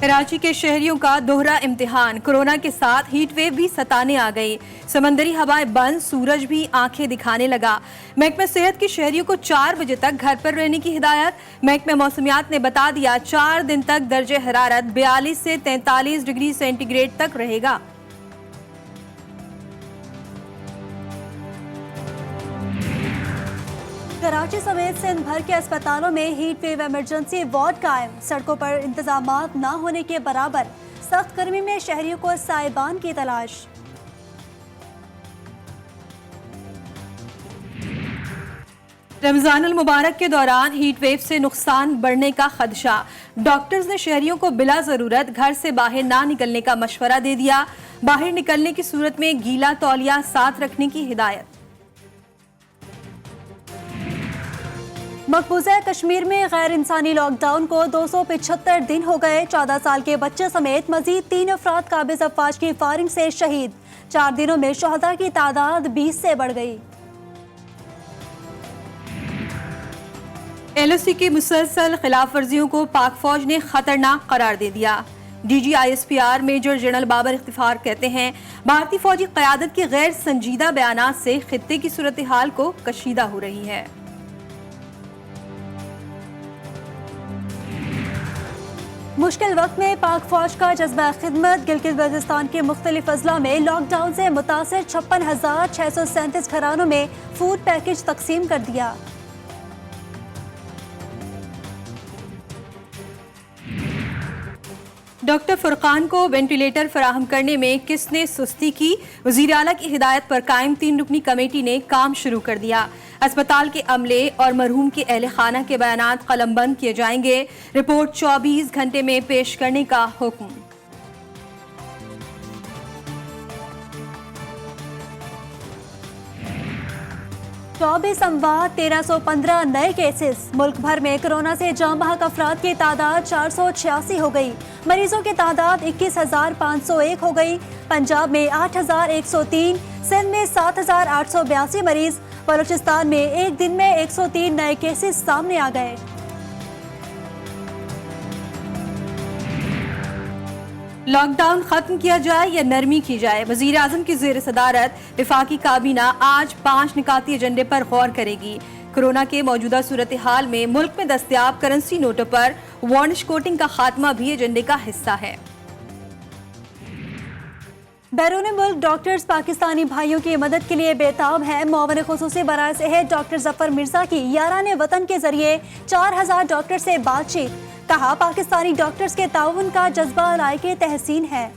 कराची के शहरियों का दोहरा इम्तिहान। कोरोना के साथ हीट वेव भी सताने आ गई। समंदरी हवाएं बंद, सूरज भी आंखें दिखाने लगा। महकमा सेहत के शहरियों को 4 बजे तक घर पर रहने की हिदायत। महकमा मौसमियात ने बता दिया 4 दिन तक दर्जे हरारत 42 से 43 डिग्री सेंटीग्रेड तक रहेगा। कराची समेत सिंध भर के अस्पतालों में हीट वेव इमरजेंसी वार्ड कायम। सड़कों पर इंतजामात न होने के बराबर। सख्त गर्मी में शहरियों को साइबान की तलाश। रमजान अल मुबारक के दौरान हीट वेव से नुकसान बढ़ने का खदशा। डॉक्टर्स ने शहरियों को बिला जरूरत घर से बाहर ना निकलने का मशवरा दे दिया। बाहर निकलने की सूरत में गीला तौलिया साथ रखने की हिदायत। मकबूजा कश्मीर में गैर इंसानी लॉकडाउन को 275 दिन हो गए। 14 साल के बच्चे समेत मजीद 3 अफराद काबिज अफवाज की फायरिंग से शहीद। 4 दिनों में शहदा की तादाद 20 से बढ़ गई। LOC की मुसलसल खिलाफ वर्जियों को पाक फौज ने खतरनाक करार दे दिया। DG ISPR major general Babar Iftikhar कहते हैं भारतीय फौजी क़यादत की गैर संजीदा बयानात से खित्ते की सूरत हाल को कशीदा हो रही है। मुश्किल वक्त में पाक फौज का जज्बा खिदमत। गिलगित बल्तिस्तान के मुख्तलिफ अजला में लॉकडाउन से मुतासिर 56,637 घरानों में फूड पैकेज तकसीम कर दिया। डॉक्टर फुरकान को वेंटिलेटर फराहम करने में किसने सुस्ती की? वज़ीर आला की हिदायत पर कायम 3 रुकनी कमेटी ने काम शुरू कर दिया। अस्पताल के अमले और मरहूम के अहले खाना के बयानात कलमबंद किए जाएंगे। रिपोर्ट 24 घंटे में पेश करने का हुक्म। चौबीस अमवात, 1315 नए केसेस। मुल्क भर में कोरोना से जाँ बहक अफराद की तादाद 486 हो गई। मरीजों की तादाद 21,501 हो गई। पंजाब में 8,103, सिंध में 7,882 मरीज। बलूचिस्तान में एक दिन में 103 नए केसेस सामने आ गए। लॉकडाउन खत्म किया जाए या नरमी की जाए, वजीर आजम की ज़ेर सदारत विफाकी काबीना आज 5 निकाती एजेंडे पर गौर करेगी। कोरोना के मौजूदा सूरत हाल में मुल्क में दस्तयाब करेंसी नोटों पर वार्निश कोटिंग का खात्मा भी एजेंडे का हिस्सा है। बैरून मुल्क डॉक्टर्स पाकिस्तानी भाइयों की मदद के लिए बेताब है। मुआवन खुसूसी बराए सेहत डॉक्टर जफर मिर्जा की याराने वतन के जरिए 4000 डॉक्टर से बातचीत। कहा पाकिस्तानी डॉक्टर्स के ताउन का जज्बा लायके तहसीन है।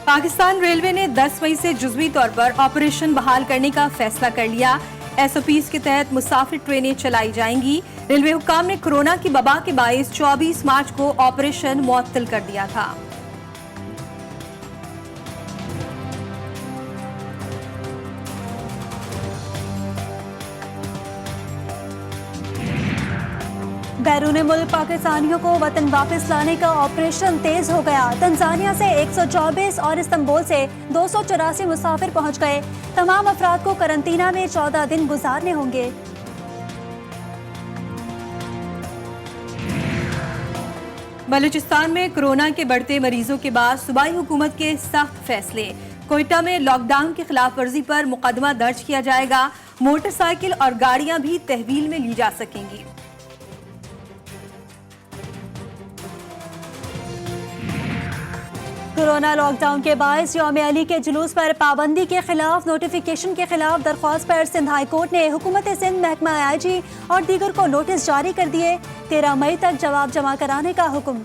पाकिस्तान रेलवे ने 10 मई से जुज़वी तौर पर ऑपरेशन बहाल करने का फैसला कर लिया। SOPs के तहत मुसाफिर ट्रेनें चलाई जाएंगी। रेलवे हुक्काम ने कोरोना की वबा के बाइस 24 मार्च को ऑपरेशन मुअत्तल कर दिया था। बैरून मुल्क पाकिस्तानियों को वतन वापस लाने का ऑपरेशन तेज हो गया। तंजानिया से 124 और इस्तांबुल से 284 मुसाफिर पहुंच गए। तमाम अफराद को करंतना में 14 दिन गुजारने होंगे। बलूचिस्तान में कोरोना के बढ़ते मरीजों के बाद सूबाई हुकूमत के सख्त फैसले। कोयटा में लॉकडाउन की खिलाफ वर्जी पर मुकदमा दर्ज किया जाएगा। मोटरसाइकिल और गाड़ियां भी तहवील में ली जा सकेंगी। कोरोना लॉकडाउन के बायस यौम अली के जुलूस पर पाबंदी के खिलाफ नोटिफिकेशन के खिलाफ दरख्वास्त पर सिंध हाई कोर्ट ने हुकूमत सिंध, महकमा IG और दीगर को नोटिस जारी कर दिए। 13 मई तक जवाब जमा कराने का हुक्म।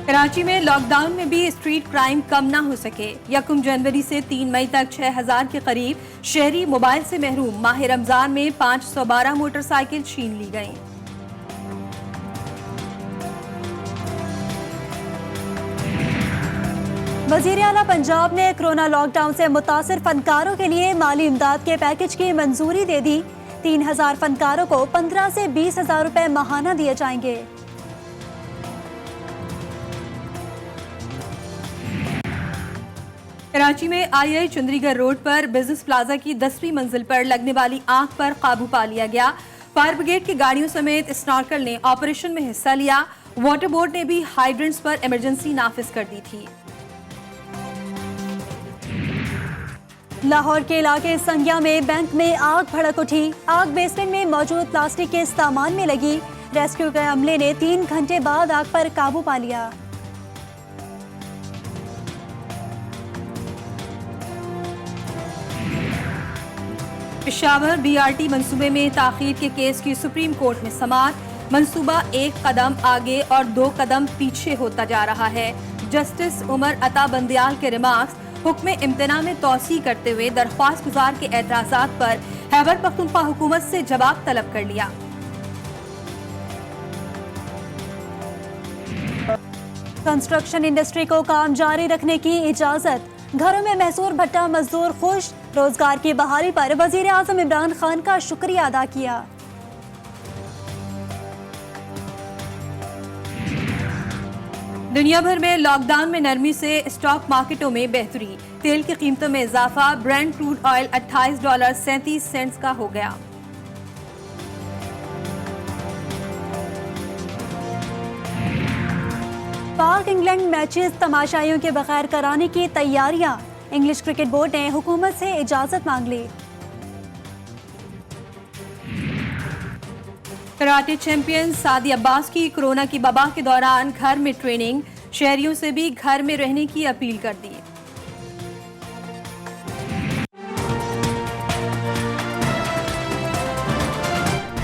कराची में लॉकडाउन में भी स्ट्रीट क्राइम कम ना हो सके। 1 जनवरी से 3 मई तक 6000 के करीब शहरी मोबाइल से महरूम। माह रमजान में 512 मोटरसाइकिल छीन ली गईं। वज़ीर आला पंजाब ने कोरोना लॉकडाउन से मुतासिर फनकारों के लिए माली इमदाद के पैकेज की मंजूरी दे दी। 3000 फनकारों को 15 से 20,000 रुपए माहाना दिए जाएंगे। कराची में आई चंद्रीगढ़ रोड पर बिजनेस प्लाजा की 10वीं मंजिल पर लगने वाली आग पर काबू पा लिया गया। फायर ब्रिगेड की गाड़ियों समेत स्नॉर्कल ने ऑपरेशन में हिस्सा लिया। वाटर बोर्ड ने भी हाइड्रेंट्स पर इमरजेंसी नाफिज कर दी थी। लाहौर के इलाके संज्ञा में बैंक में आग भड़क उठी। आग बेसमेंट में मौजूद प्लास्टिक के सामान में लगी। रेस्क्यू के अमले ने 3 घंटे बाद आग पर काबू पा लिया। पेशावर बीआरटी मंसूबे में ताखीर के केस की सुप्रीम कोर्ट में समाअत। मंसूबा 1 कदम आगे और 2 कदम पीछे होता जा रहा है। जस्टिस उमर अता बंदियाल के रिमार्क्स हुक्म इम्तना में तौसी करते हुए दरख्वास्त गुजार के एतराजात पर खैबर पख्तूनख्वा हुकूमत से जवाब तलब कर लिया। कंस्ट्रक्शन इंडस्ट्री को काम जारी रखने की इजाजत। घरों में महसूर भट्टा मजदूर खुश। रोजगार की बहाली पर वजीर आजम इमरान खान का शुक्रिया अदा किया। दुनिया भर में लॉकडाउन में नरमी से स्टॉक मार्केटों में बेहतरी। तेल की कीमतों में इजाफा। ब्रेंट क्रूड ऑयल $28.37 का हो गया। पाक इंग्लैंड मैचेस तमाशाइयों के बगैर कराने की तैयारियां। इंग्लिश क्रिकेट बोर्ड ने हुकूमत से इजाजत मांग ली। कराटे चैंपियन सादी अब्बास की कोरोना की वबा के दौरान घर में ट्रेनिंग। शहरियों से भी घर में रहने की अपील कर दी।